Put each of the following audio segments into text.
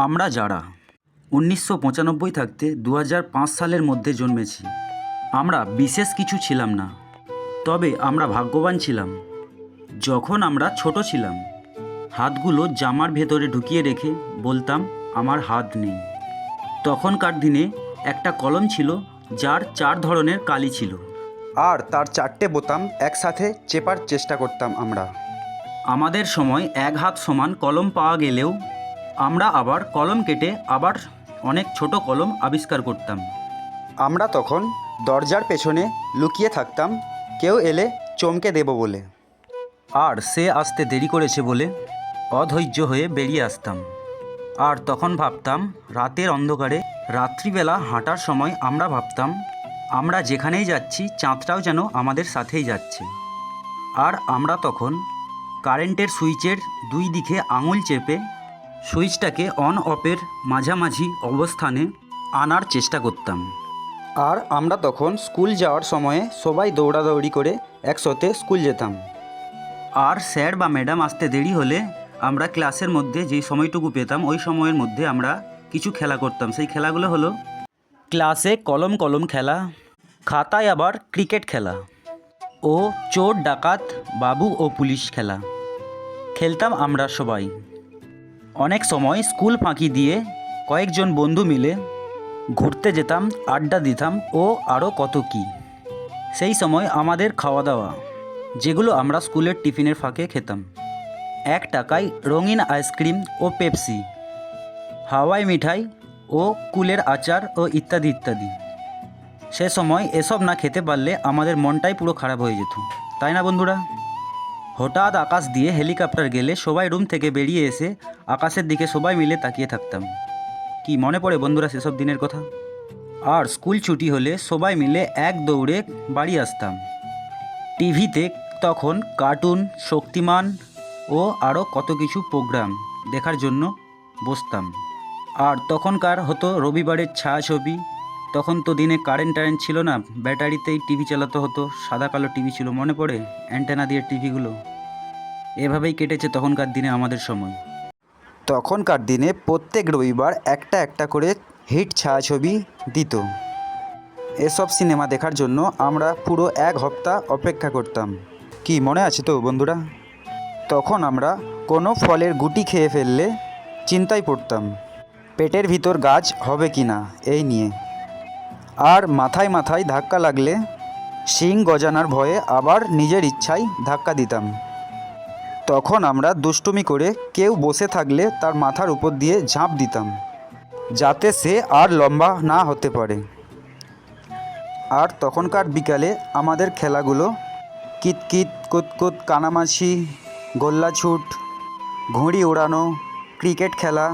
আমরা যারা ১৯৯৫ থাকতে ২০০৫ সালের মধ্যে জন্মেছি, আমরা বিশেষ কিছু ছিলাম না। তবে আমরা ভাগ্যবান ছিলাম। যখন আমরা ছোট ছিলাম, হাতগুলো জামার ভেতরে ঢুকিয়ে রেখে বলতাম আমার হাত নেই। তখনকার দিনে একটা কলম ছিল যার ৪ ধরনের কালি ছিল, আর তার ৪টে বোতাম একসাথে চেপার চেষ্টা করতাম আমরা। আমাদের সময় এক হাত সমান কলম পাওয়া গেলেও আমরা আবার কলম কেটে আবার অনেক ছোট কলম আবিষ্কার করতাম। আমরা তখন দরজার পেছনে লুকিয়ে থাকতাম, কেউ এলে চমকে দেব বলে। আর সে আসতে দেরি করেছে বলে অধৈর্য হয়ে বেরিয়ে আসতাম। আর তখন ভাবতাম রাতের অন্ধকারে, রাত্রিবেলা হাঁটার সময় আমরা ভাবতাম আমরা যেখানেই যাচ্ছি চাঁদটাও যেন আমাদের সাথেই যাচ্ছে। আর আমরা তখন কারেন্টের সুইচের দুই দিকে আঙুল চেপে সুইচটাকে অন অফের মাঝামাঝি অবস্থানে আনার চেষ্টা করতাম। আর আমরা তখন স্কুল যাওয়ার সময়ে সবাই দৌড়াদৌড়ি করে একসাথে স্কুল যেতাম। আর স্যার বা ম্যাডাম আসতে দেরি হলে আমরা ক্লাসের মধ্যে যেই সময়টুকু পেতাম ওই সময়ের মধ্যে আমরা কিছু খেলা করতাম। সেই খেলাগুলো হলো ক্লাসে কলম কলম খেলা, খাতায় আবার ক্রিকেট খেলা ও চোর ডাকাত বাবু ও পুলিশ খেলা খেলতাম আমরা সবাই। অনেক সময় স্কুল ফাঁকি দিয়ে কয়েকজন বন্ধু মিলে ঘুরতে যেতাম, আড্ডা দিতাম ও আরও কত কী। সেই সময় আমাদের খাওয়া দাওয়া, যেগুলো আমরা স্কুলের টিফিনের ফাঁকে খেতাম, ১ টাকায় রঙিন আইসক্রিম ও পেপসি, হাওয়াই মিঠাই ও কুলের আচার ও ইত্যাদি ইত্যাদি। সে সময় এসব না খেতে পারলে আমাদের মনটাই পুরো খারাপ হয়ে যেত, তাই না বন্ধুরা? হঠাৎ আকাশ দিয়ে হেলিকপ্টার গেলে সবাই রুম থেকে বেরিয়ে এসে আকাশের দিকে সবাই মিলে তাকিয়ে থাকতাম। কি মনে পড়ে বন্ধুরা সেসব দিনের কথা? আর স্কুল ছুটি হলে সবাই মিলে এক দৌড়ে বাড়ি আসতাম। টিভিতে তখন কার্টুন, শক্তিমান ও আরও কত কিছু প্রোগ্রাম দেখার জন্য বসতাম। আর তখনকার হতো রবিবারের ছায়াছবি। তখন তো দিনে কারেন্ট ছিল না, ব্যাটারিতেই টিভি চালাতে হতো, সাদা কালো টিভি ছিল, মনে পড়ে? অ্যান্টেনা দিয়ে টিভিগুলো। এভাবেই কেটেছে তখনকার দিনে আমাদের সময়। তখনকার দিনে প্রত্যেক রবিবার একটা একটা করে হিট ছায়াছবি দিত। এসব সিনেমা দেখার জন্য আমরা পুরো ১ সপ্তাহ অপেক্ষা করতাম। কি মনে আছে তো বন্ধুরা? তখন আমরা কোনো ফলের গুটি খেয়ে ফেললে চিন্তায় পড়তাম পেটের ভিতর গাছ হবে কি না এই নিয়ে। আর মাথায় মাথায় ধাক্কা লাগলে শিং গজানোর ভয়ে আবার নিজের ইচ্ছায় ধাক্কা দিতাম। তখন আমরা দুষ্টুমি করে কেউ বসে থাকলে তার মাথার উপর দিয়ে ঝাঁপ দিতাম, যাতে সে আর লম্বা না হতে পারে। আর তখনকার বিকালে আমাদের খেলাগুলো কিতকিত, কুতকুত, কানামাছি, গোল্লাছুট, ঘুড়ি ওড়ানো, ক্রিকেট খেলা,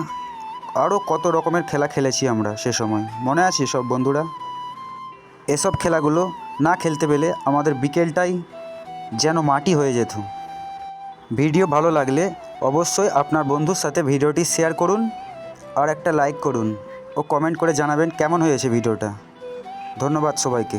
আরও কত রকমের খেলা খেলেছি আমরা সে সময়। মনে আছে সব বন্ধুরা? এসব খেলাগুলো না খেলতে পেলে আমাদের বিকেলটাই যেন মাটি হয়ে যেত। ভিডিও ভালো লাগলে অবশ্যই আপনার বন্ধুর সাথে ভিডিওটি শেয়ার করুন আর একটা লাইক করুন ও কমেন্ট করে জানাবেন কেমন হয়েছে ভিডিওটা। ধন্যবাদ সবাইকে।